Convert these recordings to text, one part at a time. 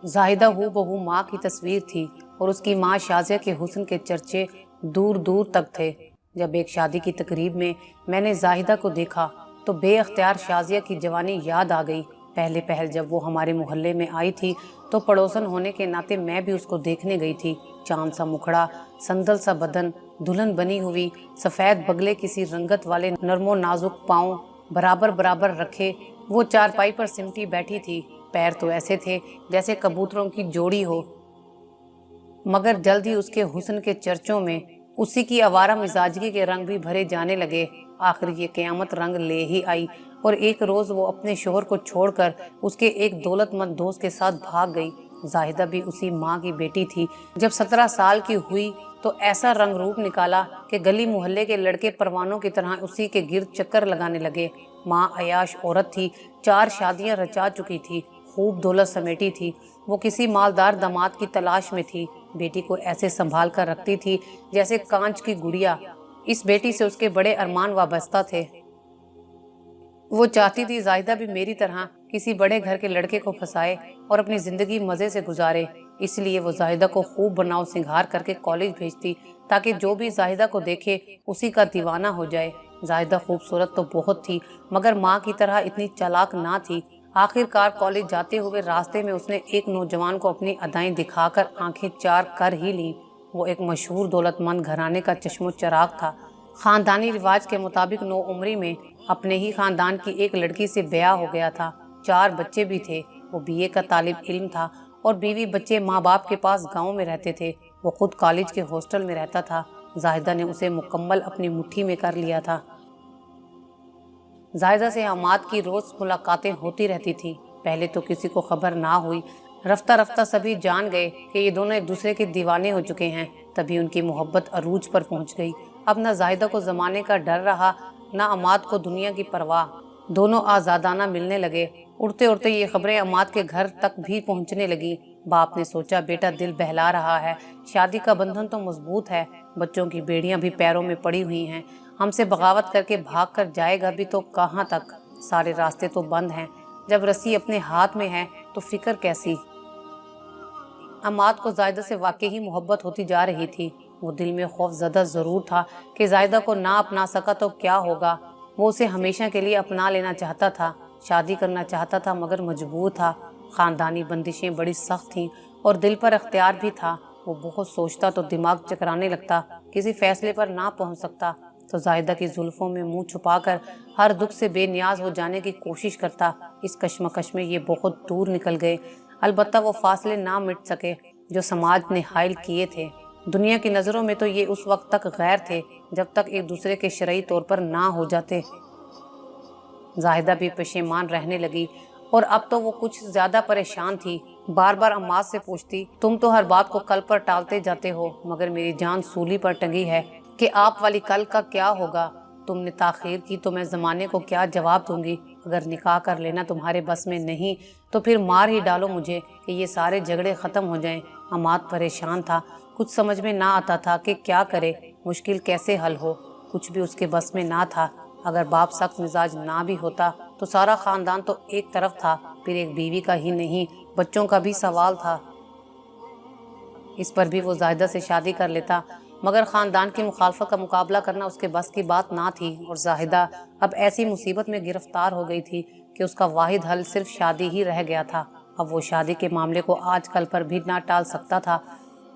जाहिदा हू बहू माँ की तस्वीर थी और उसकी माँ शाजिया के हुस्न के चर्चे दूर दूर तक थे। जब एक शादी की तकरीब में मैंने जाहिदा को देखा तो बेअख्तियार शाजिया की जवानी याद आ गई। पहले पहल जब वो हमारे मोहल्ले में आई थी तो पड़ोसन होने के नाते मैं भी उसको देखने गई थी। चांद सा मुखड़ा, संदल सा बदन, दुल्हन बनी हुई, सफ़ेद बगले किसी रंगत वाले नरमो नाजुक पाँव बराबर बराबर रखे वो चारपाई पर सिमटी बैठी थी। पैर तो ऐसे थे जैसे कबूतरों की जोड़ी हो, मगर जल्द ही उसके हुस्न के चर्चों में उसी की आवारा मिजाजगी के रंग भी भरे जाने लगे। आखिर ये क़यामत रंग ले ही आई और एक रोज़ वो अपने शोहर को छोड़कर उसके एक दौलतमंद दोस्त के साथ भाग गई। जाहिदा भी उसी माँ की बेटी थी। जब 17 साल की हुई तो ऐसा रंग रूप निकाला कि गली मोहल्ले के लड़के परवानों की तरह उसी के गिर्द चक्कर लगाने लगे। माँ अयाश औरत थी, 4 शादियाँ रचा चुकी थी, खूब दौलत समेटी थी। वो किसी मालदार दामाद की तलाश में थी। बेटी को ऐसे संभाल कर रखती थी जैसे कांच की गुड़िया। इस बेटी से उसके बड़े अरमान वाबस्ता थे। वो चाहती थी जाहिदा भी मेरी तरह किसी बड़े घर के लड़के को फंसाए और अपनी जिंदगी मजे से गुजारे। इसलिए वो जाहिदा को खूब बनाव सिंगार करके कॉलेज भेजती ताकि जो भी जाहिदा को देखे उसी का दीवाना हो जाए। जाहिदा खूबसूरत तो बहुत थी मगर माँ की तरह इतनी चालाक ना थी। आखिरकार कॉलेज जाते हुए रास्ते में उसने एक नौजवान को अपनी अदाएं दिखाकर आंखें चार कर ही ली। वो एक मशहूर दौलतमंद घराने का चश्मो चराग था। खानदानी रिवाज के मुताबिक 9 उम्री में अपने ही खानदान की एक लड़की से ब्याह हो गया था। 4 बच्चे भी थे। वो बीए का तालिब इल्म था और बीवी बच्चे माँ बाप के पास गांव में रहते थे। वो खुद कॉलेज के हॉस्टल में रहता था। जाहिदा ने उसे मुकम्मल अपनी मुट्ठी में कर लिया था। जाहिदा से हमाद की रोज मुलाकातें होती रहती थी। पहले तो किसी को खबर ना हुई, रफ्ता रफ्ता सभी जान गए कि ये दोनों एक दूसरे के दीवाने हो चुके हैं। तभी उनकी मोहब्बत अरूज पर पहुंच गई। अब न जाहिदा को जमाने का डर रहा, न अमाद को दुनिया की परवाह। दोनों आज़ादाना मिलने लगे। उड़ते उड़ते ये खबरें अमाद के घर तक भी पहुंचने लगी। बाप ने सोचा बेटा दिल बहला रहा है, शादी का बंधन तो मजबूत है, बच्चों की बेड़ियां भी पैरों में पड़ी हुई हैं, हमसे बगावत करके भाग कर जाएगा भी तो कहाँ तक, सारे रास्ते तो बंद हैं। जब रस्सी अपने हाथ में है तो फिक्र कैसी। अमाद को जाहिदा से वाकई ही मोहब्बत होती जा रही थी। वो दिल में खौफजदा जरूर था कि जाहिदा को ना अपना सका तो क्या होगा। वो उसे हमेशा के लिए अपना लेना चाहता था, शादी करना चाहता था मगर मजबूर था। खानदानी बंदिशें बड़ी सख्त थीं और दिल पर अख्तियार भी था। वो बहुत सोचता तो दिमाग चकराने लगता, किसी फैसले पर ना पहुंच सकता तो जाहिदा की जुल्फों में मुंह छुपाकर हर दुख से बेनियाज हो जाने की कोशिश करता। इस कश्मकश में ये बहुत दूर निकल गए। अलबत्ता वो फासले ना मिट सके जो समाज ने हायल किए थे। दुनिया की नज़रों में तो ये उस वक्त तक गैर थे जब तक एक दूसरे के शरई तौर पर ना हो जाते। जाहिदा भी पशेमान रहने लगी और अब तो वो कुछ ज्यादा परेशान थी। बार बार अम्माज से पूछती, तुम तो हर बात को कल पर टालते जाते हो, मगर मेरी जान सूली पर टंगी है कि आप वाली कल का क्या होगा। तुमने ताखीर की तो मैं ज़माने को क्या जवाब दूंगी। अगर निकाह कर लेना तुम्हारे बस में नहीं तो फिर मार ही डालो मुझे कि ये सारे झगड़े ख़त्म हो जाएं। अमाद परेशान था, कुछ समझ में ना आता था कि क्या करे, मुश्किल कैसे हल हो। कुछ भी उसके बस में ना था। अगर बाप सख्त मिजाज ना भी होता तो सारा ख़ानदान तो एक तरफ था, फिर एक बीवी का ही नहीं बच्चों का भी सवाल था। इस पर भी वो जाहिदा से शादी कर लेता, मगर ख़ानदान की मुखालफत का मुकाबला करना उसके बस की बात ना थी। और जाहिदा अब ऐसी मुसीबत में गिरफ्तार हो गई थी कि उसका वाहिद हल सिर्फ शादी ही रह गया था। अब वो शादी के मामले को आज कल पर भी ना टाल सकता था।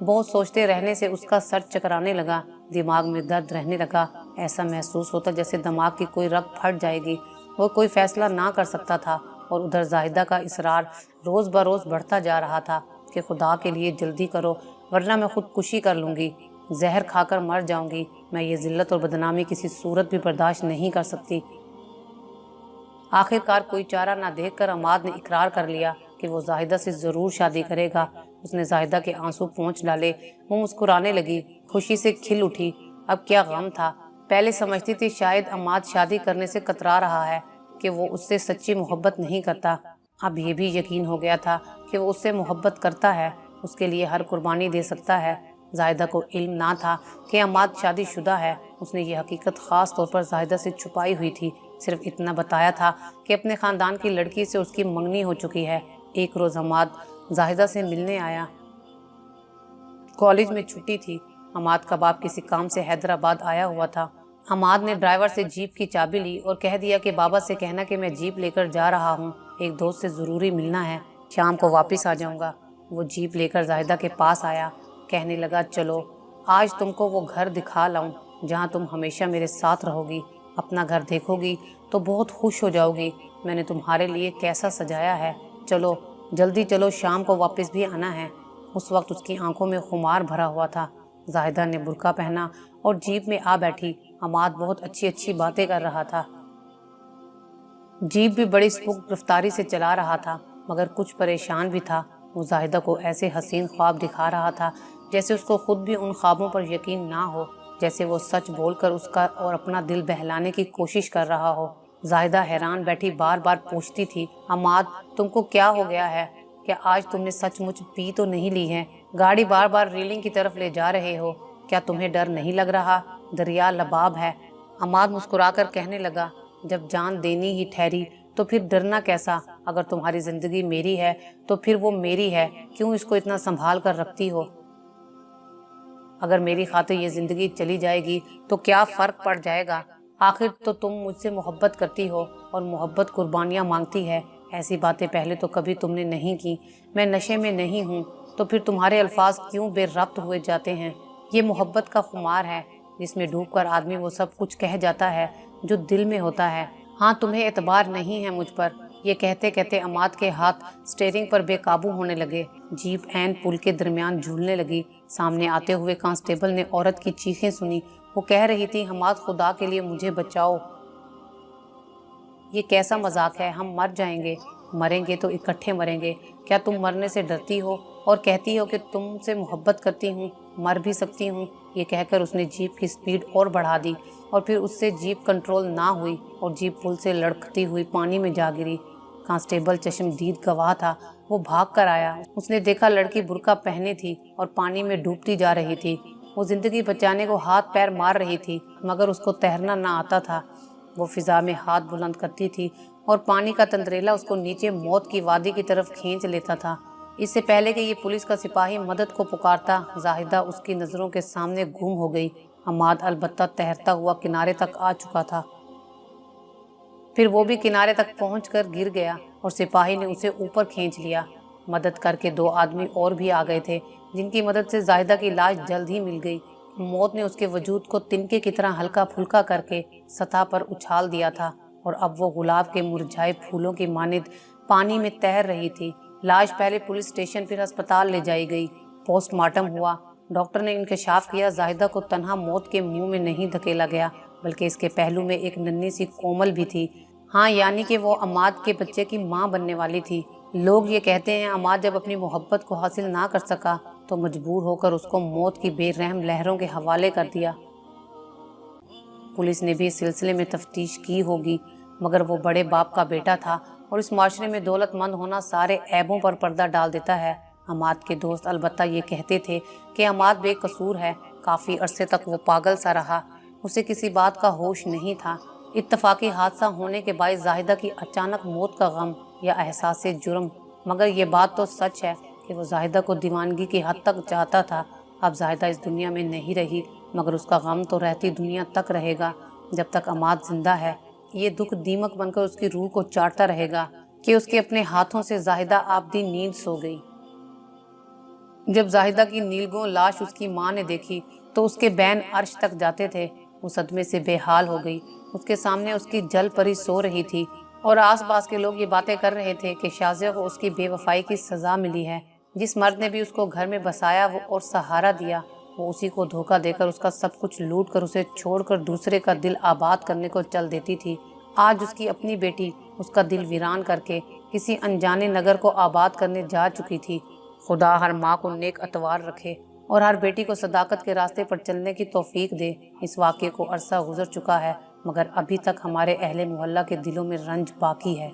बहुत सोचते रहने से उसका सर चकराने लगा, दिमाग में दर्द रहने लगा। ऐसा महसूस होता जैसे दिमाग की कोई रग फट जाएगी। वो कोई फैसला ना कर सकता था और उधर जाहिदा का इसरार रोज़ बरोज़ बढ़ता जा रहा था कि खुदा के लिए जल्दी करो वरना मैं खुदकुशी कर लूँगी, जहर खाकर मर जाऊँगी। मैं ये जिल्लत और बदनामी किसी सूरत भी बर्दाश्त नहीं कर सकती। आखिरकार कोई चारा ना देखकर अमाद ने इकरार कर लिया कि वो जाहिदा से ज़रूर शादी करेगा। उसने जाहिदा के आंसू पोंछ डाले। वो मुस्कुराने लगी, खुशी से खिल उठी। अब क्या गम था। पहले समझती थी शायद अमाद शादी करने से कतरा रहा है कि वो उससे सच्ची मोहब्बत नहीं करता। अब ये भी यकीन हो गया था कि वो उससे मोहब्बत करता है, उसके लिए हर कुर्बानी दे सकता है। जाहिदा को इल्म ना था कि अमाद शादीशुदा है। उसने ये हकीकत ख़ास तौर पर जाहिदा से छुपाई हुई थी। सिर्फ इतना बताया था कि अपने ख़ानदान की लड़की से उसकी मंगनी हो चुकी है। एक रोज़ अमाद जाहिदा से मिलने आया। कॉलेज में छुट्टी थी। हमाद का बाप किसी काम से हैदराबाद आया हुआ था। हमाद ने ड्राइवर से जीप की चाबी ली और कह दिया कि बाबा से कहना कि मैं जीप लेकर जा रहा हूँ, एक दोस्त से ज़रूरी मिलना है, शाम को वापस आ जाऊँगा। वो जीप लेकर जाहिदा के पास आया, कहने लगा, चलो आज तुमको वो घर दिखा लाऊं जहाँ तुम हमेशा मेरे साथ रहोगी। अपना घर देखोगी तो बहुत खुश हो जाओगी। मैंने तुम्हारे लिए कैसा सजाया है। चलो जल्दी चलो, शाम को वापस भी आना है। उस वक्त उसकी आंखों में खुमार भरा हुआ था। जाहिदा ने बुर्का पहना और जीप में आ बैठी। हमाद बहुत अच्छी अच्छी बातें कर रहा था। जीप भी बड़ी स्पुक्त रफ्तारी से चला रहा था, मगर कुछ परेशान भी था। वो जाहिदा को ऐसे हसीन ख्वाब दिखा रहा था जैसे उसको खुद भी उन ख्वाबों पर यकीन ना हो, जैसे वो सच बोलकर उसका और अपना दिल बहलाने की कोशिश कर रहा हो। जाहिदा हैरान बैठी बार बार पूछती थी, हमाद तुमको क्या हो गया है? क्या आज तुमने सचमुच पी तो नहीं ली है? गाड़ी बार बार रेलिंग की तरफ ले जा रहे हो, क्या तुम्हें डर नहीं लग रहा? दरिया लबाब है। हमाद मुस्कुराकर कहने लगा, जब जान देनी ही ठहरी तो फिर डरना कैसा? अगर तुम्हारी जिंदगी मेरी है तो फिर वो मेरी है, क्यों इसको इतना संभाल कर रखती हो? अगर मेरी खातिर ये जिंदगी चली जाएगी तो क्या फर्क पड़ जाएगा? आखिर तो तुम मुझसे मोहब्बत करती हो और मोहब्बत कुर्बानियाँ मांगती है। ऐसी बातें पहले तो कभी तुमने नहीं की। मैं नशे में नहीं हूँ तो फिर तुम्हारे अल्फाज क्यों बेरब्त हुए जाते हैं? ये मोहब्बत का खुमार है जिसमें डूबकर आदमी वो सब कुछ कह जाता है जो दिल में होता है। हाँ, तुम्हें एतबार नहीं है मुझ पर। ये कहते कहते अमाद के हाथ स्टीयरिंग पर बेकाबू होने लगे। जीप ऐन पुल के दरमियान झूलने लगी। सामने आते हुए कांस्टेबल ने औरत की चीखें सुनी। वो कह रही थी, हमाद खुदा के लिए मुझे बचाओ, ये कैसा मजाक है? हम मर जाएंगे। मरेंगे तो इकट्ठे मरेंगे। क्या तुम मरने से डरती हो और कहती हो कि तुमसे मोहब्बत करती हूँ? मर भी सकती हूँ। ये कहकर उसने जीप की स्पीड और बढ़ा दी और फिर उससे जीप कंट्रोल ना हुई और जीप पुल से लड़खती हुई पानी में जा गिरी। कांस्टेबल चश्मदीद गवाह था। वो भाग कर आया। उसने देखा लड़की बुर्का पहने थी और पानी में डूबती जा रही थी। वो जिंदगी बचाने को हाथ पैर मार रही थी, मगर उसको तैरना ना आता था। वो फिजा में हाथ बुलंद करती थी और पानी का तंत्रेला उसको नीचे मौत की वादी की तरफ खींच लेता था। इससे पहले कि ये पुलिस का सिपाही मदद को पुकारता, जाहिदा उसकी नज़रों के सामने गुम हो गई। हमाद अलबत्ता तैरता हुआ किनारे तक आ चुका था। फिर वो भी किनारे तक पहुंचकर गिर गया और सिपाही ने उसे ऊपर खींच लिया। मदद करके 2 आदमी और भी आ गए थे, जिनकी मदद से जाहिदा की लाश जल्द ही मिल गई। मौत ने उसके वजूद को तिनके की तरह हल्का फुल्का करके सतह पर उछाल दिया था और अब वो गुलाब के मुरझाए फूलों की मानिंद पानी में तैर रही थी। लाश पहले पुलिस स्टेशन फिर अस्पताल ले जाई गई। पोस्टमार्टम हुआ। डॉक्टर ने इंकशाफ किया, जाहिदा को तन्हा मौत के मुंह में नहीं धकेला गया, बल्कि इसके पहलू में एक नन्ही सी कोमल भी थी। हाँ, यानी कि वो अमाद के बच्चे की माँ बनने वाली थी। लोग ये कहते हैं अमाद जब अपनी मोहब्बत को हासिल ना कर सका तो मजबूर होकर उसको मौत की बेरहम लहरों के हवाले कर दिया। पुलिस ने भी इस सिलसिले में तफ्तीश की होगी, मगर वो बड़े बाप का बेटा था और इस माशरे में दौलतमंद होना सारे ऐबों पर पर्दा डाल देता है। अमाद के दोस्त अलबत्ता ये कहते थे कि अमाद बेकसूर है। काफ़ी अरसे तक वो पागल सा रहा, उसे किसी बात का होश नहीं था। इत्तफाकी हादसा होने के बाद जाहिदा की अचानक मौत का गम या एहसास जुर्म, मगर ये बात तो सच है कि वो जाहिदा को दीवानगी की हद तक चाहता था। अब जाहिदा इस दुनिया में नहीं रही, मगर उसका गम तो रहती दुनिया तक रहेगा। जब तक अमाद जिंदा है, ये दुख दीमक बनकर उसकी रूह को चाटता रहेगा कि उसके अपने हाथों से जाहिदा आबदी नींद सो गई। जब जाहिदा की नीलगों लाश उसकी माँ ने देखी तो उसके बैन अर्श तक जाते थे। वो सदमे से बेहाल हो गई। उसके सामने उसकी जल परी सो रही थी और आसपास के लोग ये बातें कर रहे थे कि शाजिया को उसकी बेवफाई की सजा मिली है। जिस मर्द ने भी उसको घर में बसाया वो और सहारा दिया, वो उसी को धोखा देकर उसका सब कुछ लूट कर उसे छोड़कर दूसरे का दिल आबाद करने को चल देती थी। आज उसकी अपनी बेटी उसका दिल वीरान करके किसी अनजाने नगर को आबाद करने जा चुकी थी। खुदा हर माँ को नेक अतवार रखे और हर बेटी को सदाकत के रास्ते पर चलने की तौफीक दे। इस वाक़े को अरसा गुजर चुका है, मगर अभी तक हमारे अहले मोहल्ला के दिलों में रंज बाकी है।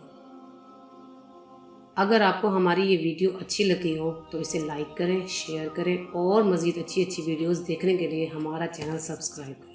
अगर आपको हमारी ये वीडियो अच्छी लगी हो तो इसे लाइक करें, शेयर करें और मज़ीद अच्छी वीडियोस देखने के लिए हमारा चैनल सब्सक्राइब करें।